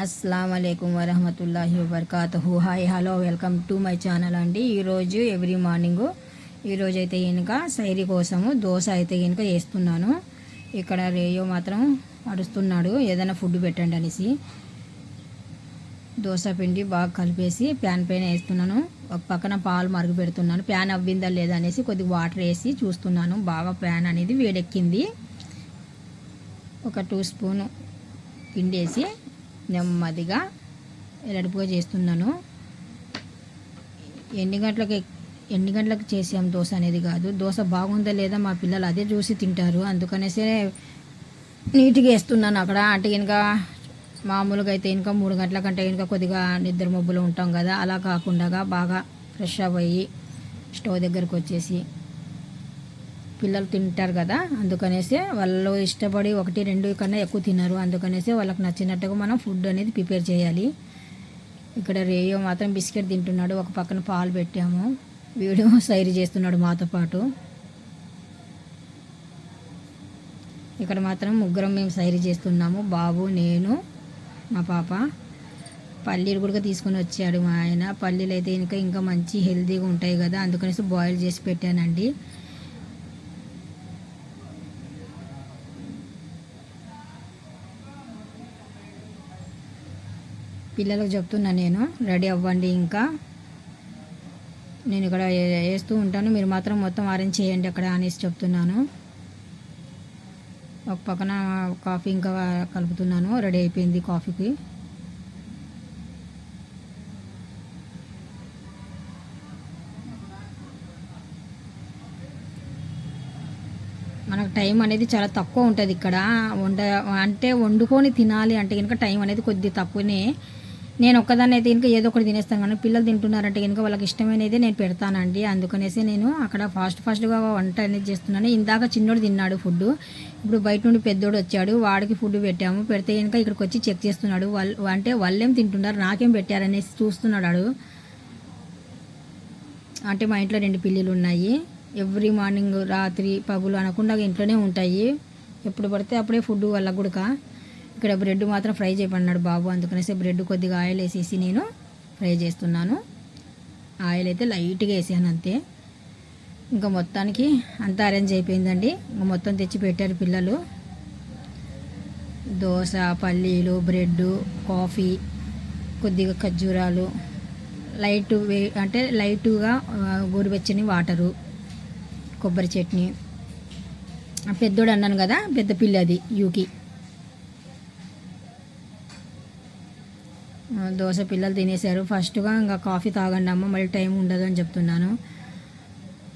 అస్సలం అయికం వరహమతుల్లాహి వబర్కాతుహు. Hi hello welcome to my channel అండి. ఈరోజు ఎవ్రీ మార్నింగ్ ఈరోజు అయితే కనుక సైరీ కోసము దోశ అయితే కనుక వేస్తున్నాను. ఇక్కడ రేయో మాత్రం అడుస్తున్నాడు ఏదైనా ఫుడ్ పెట్టండి అనేసి. దోశ పిండి బాగా కలిపేసి ప్యాన్ పైన వేస్తున్నాను. ఒక పక్కన పాలు మరుగు పెడుతున్నాను. ప్యాన్ అవ్విందా లేదా అనేసి కొద్దిగా వాటర్ వేసి చూస్తున్నాను. బాగా ప్యాన్ అనేది వేడెక్కింది. ఒక 2 స్పూన్ పిండి వేసి నెమ్మదిగా ఎలడుపుగా చేస్తున్నాను. ఎన్ని గంటలకు చేసాం దోశ అనేది కాదు, దోశ బాగుందా లేదా మా పిల్లలు అదే చూసి తింటారు. అందుకనేసే నీట్గా వేస్తున్నాను. అక్కడ అంటే ఇంకా మామూలుగా అయితే ఇంకా 3 గంటల కంటే ఇంకా కొద్దిగా నిద్ర మబ్బులు ఉంటాం కదా, అలా కాకుండా బాగా ఫ్రెష్ అయ్యి స్టవ్ దగ్గరకు వచ్చేసి పిల్లలు తింటారు కదా, అందుకనేసి వాళ్ళు ఇష్టపడి 1-2 కన్నా ఎక్కువ తినరు. అందుకనేసి వాళ్ళకి నచ్చినట్టుగా మనం ఫుడ్ అనేది ప్రిపేర్ చేయాలి. ఇక్కడ రేయో మాత్రం బిస్కెట్ తింటున్నాడు. ఒక పక్కన పాలు పెట్టాము. వీడు సైరీ చేస్తున్నాడు మాతో పాటు. ఇక్కడ మాత్రం ముగ్గురం మేము సైరీ చేస్తున్నాము. బాబు, నేను, మా పాప. పల్లీలు కూడా తీసుకొని వచ్చాడు మా ఆయన. పల్లీలు అయితే ఇంకా మంచి హెల్తీగా ఉంటాయి కదా, అందుకనేసి బాయిల్ చేసి పెట్టానండి. పిల్లలకు చెప్తున్నా నేను, రెడీ అవ్వండి, ఇంకా నేను ఇక్కడ వేస్తూ ఉంటాను, మీరు మాత్రం మొత్తం అరేంజ్ చేయండి అక్కడ అనేసి చెప్తున్నాను. ఒక పక్కన కాఫీ ఇంకా కలుపుతున్నాను. రెడీ అయిపోయింది కాఫీకి. మనకు టైం అనేది చాలా తక్కువ ఉంటుంది ఇక్కడ. వండుకొని తినాలి అంటే కనుక టైం అనేది కొద్దిగా తక్కువనే. నేను ఒక్కదాన్ని అయితే కనుక ఏదో ఒకటి తినేస్తాను, కానీ పిల్లలు తింటున్నారంటే కనుక వాళ్ళకి ఇష్టమైనది నేను పెడతానండి. అందుకనేసి నేను అక్కడ ఫాస్ట్గా వంట అనేది చేస్తున్నాను. ఇందాక చిన్నోడు తిన్నాడు ఫుడ్. ఇప్పుడు బయట నుండి పెద్దోడు వచ్చాడు, వాడికి ఫుడ్ పెట్టాము. పెడితే కనుక ఇక్కడికి వచ్చి చెక్ చేస్తున్నాడు. వాళ్ళేం తింటున్నారు, నాకేం పెట్టారనేసి చూస్తున్నాడు. అంటే మా ఇంట్లో 2 పిల్లులు ఉన్నాయి. ఎవ్రీ మార్నింగ్ రాత్రి పగులు అనకుండా ఇంట్లోనే ఉంటాయి. ఎప్పుడు పడితే అప్పుడే ఫుడ్ వాళ్ళకు కూడా. ఇక్కడ బ్రెడ్ మాత్రం ఫ్రై చేయమన్నాడు బాబు, అందుకనేసి బ్రెడ్ కొద్దిగా ఆయిల్ వేసేసి నేను ఫ్రై చేస్తున్నాను. ఆయిల్ అయితే లైట్గా వేసాను అంతే. ఇంకా మొత్తానికి అంతా అరేంజ్ అయిపోయిందండి. ఇంకా మొత్తం తెచ్చి పెట్టారు పిల్లలు. దోశ, పల్లీలు, బ్రెడ్, కాఫీ, కొద్దిగా ఖర్జూరాలు, లైట్గా గోరువెచ్చని వాటరు, కొబ్బరి చట్నీ. పెద్దోడు అన్నాను కదా, పెద్ద పిల్ల అది యూకి. దోశ పిల్లలు తినేశారు. ఫస్ట్గా ఇంకా కాఫీ తాగండి అమ్మ, మళ్ళీ టైం ఉండదు అని చెప్తున్నాను.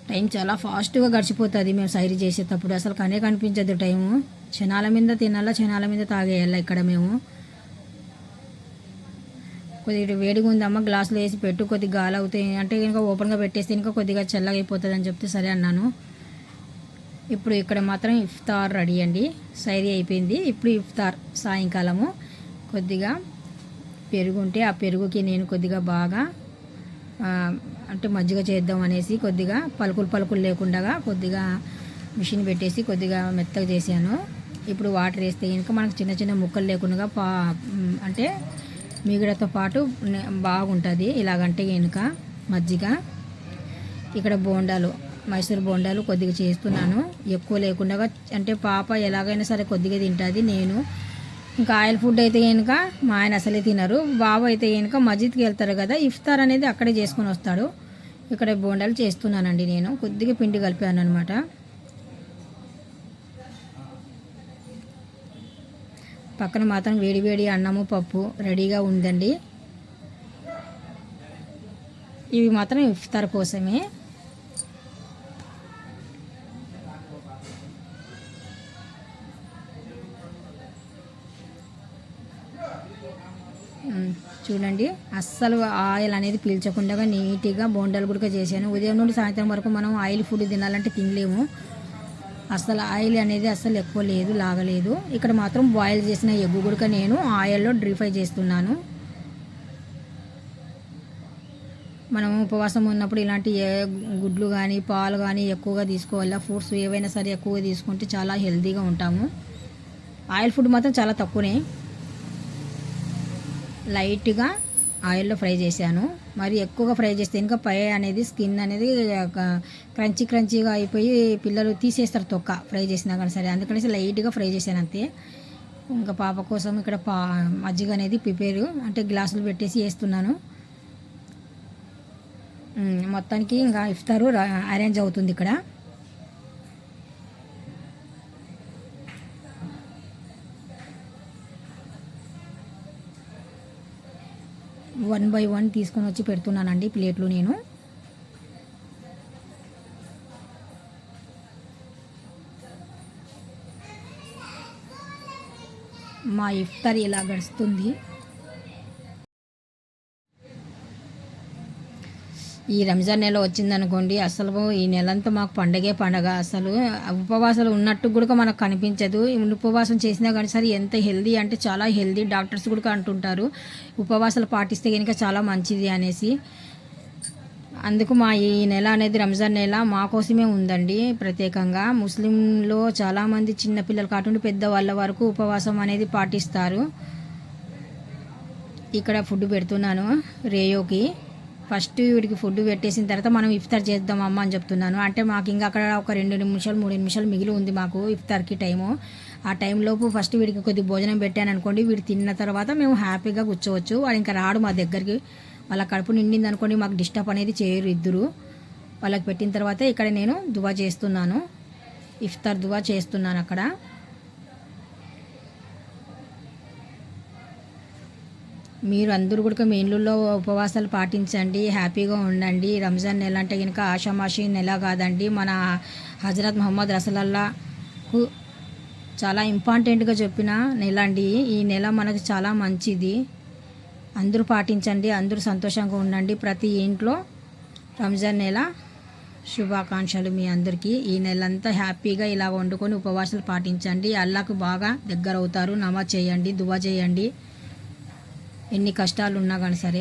టైం చాలా ఫాస్ట్గా గడిచిపోతుంది మేము సైరీ చేసేటప్పుడు. అసలు కనిపించదు టైము. క్షణాల మీద తినాలా, క్షణాల మీద తాగేయాలి ఇక్కడ మేము. కొద్దిగా వేడిగా ఉందమ్మ, గ్లాసులో వేసి పెట్టు, కొద్దిగా గాలి అవుతాయి అంటే ఇంకా ఓపెన్గా పెట్టేస్తే ఇంకా కొద్దిగా చల్లగా అయిపోతుంది అని చెప్తే సరే అన్నాను. ఇప్పుడు ఇక్కడ మాత్రం ఇఫ్తార్ రెడీ అండి. సైరీ అయిపోయింది. ఇప్పుడు ఇఫ్తార్ సాయంకాలము. కొద్దిగా పెరుగు ఉంటే ఆ పెరుగుకి నేను కొద్దిగా బాగా అంటే మజ్జిగ చేద్దాం అనేసి కొద్దిగా పలుకులు లేకుండా కొద్దిగా మిషన్ పెట్టేసి కొద్దిగా మెత్తగా చేశాను. ఇప్పుడు వాటర్ వేస్తే కనుక మనకు చిన్న ముక్కలు లేకుండా అంటే మిగడతో పాటు బాగుంటుంది. ఇలాగంటే కనుక మజ్జిగ. ఇక్కడ బోండాలు, మైసూర్ బోండాలు కొద్దిగా చేస్తున్నాను, ఎక్కువ లేకుండా. అంటే పాప ఎలాగైనా సరే కొద్దిగా తింటుంది. నేను ఇంకా ఆయిల్ ఫుడ్ అయితే కనుక మా ఆయన అసలే తినరు. బాబు అయితే కనుక మస్జిద్కి వెళ్తారు కదా, ఇఫ్తార్ అనేది అక్కడే చేసుకొని వస్తాడు. ఇక్కడ బోండాలు చేస్తున్నానండి. నేను కొద్దిగా పిండి కలిపాను అనమాట. పక్కన మాత్రం వేడి అన్నము, పప్పు రెడీగా ఉందండి. ఇవి మాత్రం ఇఫ్తార్ కోసమే. చూడండి, అస్సలు ఆయిల్ అనేది పీల్చకుండా నీట్గా బోండాలు కూడా చేశాను. ఉదయం నుండి సాయంత్రం వరకు మనం ఆయిల్ ఫుడ్ తినాలంటే తినలేము. అస్సలు ఆయిల్ అనేది అస్సలు ఎక్కువ లేదు, లాగలేదు. ఇక్కడ మాత్రం బాయిల్ చేసిన ఎగ్గు కూడా నేను ఆయిల్లో డ్రీ ఫ్రై చేస్తున్నాను. మనం ఉపవాసం ఉన్నప్పుడు ఇలాంటి గుడ్లు కానీ పాలు కానీ ఎక్కువగా తీసుకోవాలి. ఫ్రూట్స్ ఏవైనా సరే ఎక్కువగా తీసుకుంటే చాలా హెల్తీగా ఉంటాము. ఆయిల్ ఫుడ్ మాత్రం చాలా తక్కువనే. లైట్గా ఆయిల్లో ఫ్రై చేశాను. మరి ఎక్కువగా ఫ్రై చేస్తే ఇంకా పై అనేది స్కిన్ అనేది క్రంచీగా అయిపోయి పిల్లలు తీసేస్తారు తొక్క ఫ్రై చేసినా కానీ సరే. అందుకనేసి లైట్గా ఫ్రై చేశాను అంతే. ఇంకా పాప కోసం ఇక్కడ మజ్జిగ అనేది ప్రిపేర్ అంటే గ్లాసులు పెట్టేసి వేస్తున్నాను. మొత్తానికి ఇంకా ఇఫ్తారు అరేంజ్ అవుతుంది ఇక్కడ. వన్ బై వన్ తీసుకొని వచ్చి పెడుతున్నానండి ప్లేట్లు నేను. మా ఇఫ్తార్ ఇలా గడుస్తుంది. ఈ రంజాన్ నెల వచ్చిందనుకోండి, అసలు ఈ నెలంతా మాకు పండగ. అసలు ఉపవాసాలు ఉన్నట్టు కూడా మనకు కనిపించదు. ఉపవాసం చేసినా కానీ సరే ఎంత హెల్దీ అంటే చాలా హెల్దీ. డాక్టర్స్ కూడా అంటుంటారు ఉపవాసాలు పాటిస్తే కనుక చాలా మంచిది అనేసి. అందుకు మా ఈ నెల అనేది రంజాన్ నెల మా కోసమే ఉందండి ప్రత్యేకంగా. ముస్లింలో చాలామంది చిన్నపిల్లలు కాకుండా పెద్దవాళ్ళ వరకు ఉపవాసం అనేది పాటిస్తారు. ఇక్కడ ఫుడ్ పెడుతున్నాను రేయోకి. ఫస్ట్ వీడికి ఫుడ్ పెట్టేసిన తర్వాత మనం ఇఫ్తార్ చేద్దాం అమ్మ అని చెప్తున్నాను. అంటే మాకు ఇంకా అక్కడ ఒక 2 నిమిషాలు 3 నిమిషాలు మిగిలి ఉంది మాకు ఇఫ్తార్కి టైము. ఆ టైంలోపు ఫస్ట్ వీడికి కొద్ది భోజనం పెట్టాను అనుకోండి, వీడు తిన్న తర్వాత మేము హ్యాపీగా కూర్చోవచ్చు. వాడు ఇంకా రాడు మా దగ్గరికి. వాళ్ళ కడుపు నిండింది అనుకోండి, మాకు డిస్టర్బ్ అనేది చేయరు ఇద్దరు. వాళ్ళకి పెట్టిన తర్వాత ఇక్కడ నేను దువా చేస్తున్నాను, ఇఫ్తార్ దువా చేస్తున్నాను అక్కడ. మీరు అందరూ కూడా మీ ఇళ్ళల్లో ఉపవాసాలు పాటించండి, హ్యాపీగా ఉండండి. రంజాన్ నెల అంటే కనుక ఆషామాషి నెల కాదండి. మన హజరత్ ముహమ్మద్ రసూలుల్లాహ్ చాలా ఇంపార్టెంట్గా చెప్పిన నెల అండి. ఈ నెల మనకు చాలా మంచిది. అందరూ పాటించండి, అందరూ సంతోషంగా ఉండండి. ప్రతి ఇంట్లో రంజాన్ నెల శుభాకాంక్షలు మీ అందరికీ. ఈ నెలంతా హ్యాపీగా ఇలా వండుకొని ఉపవాసాలు పాటించండి. అల్లాహ్కు బాగా దగ్గర అవుతారు. నమాజ్ చేయండి, దువా చేయండి. ఎన్ని కష్టాలు ఉన్నా కానీ సరే.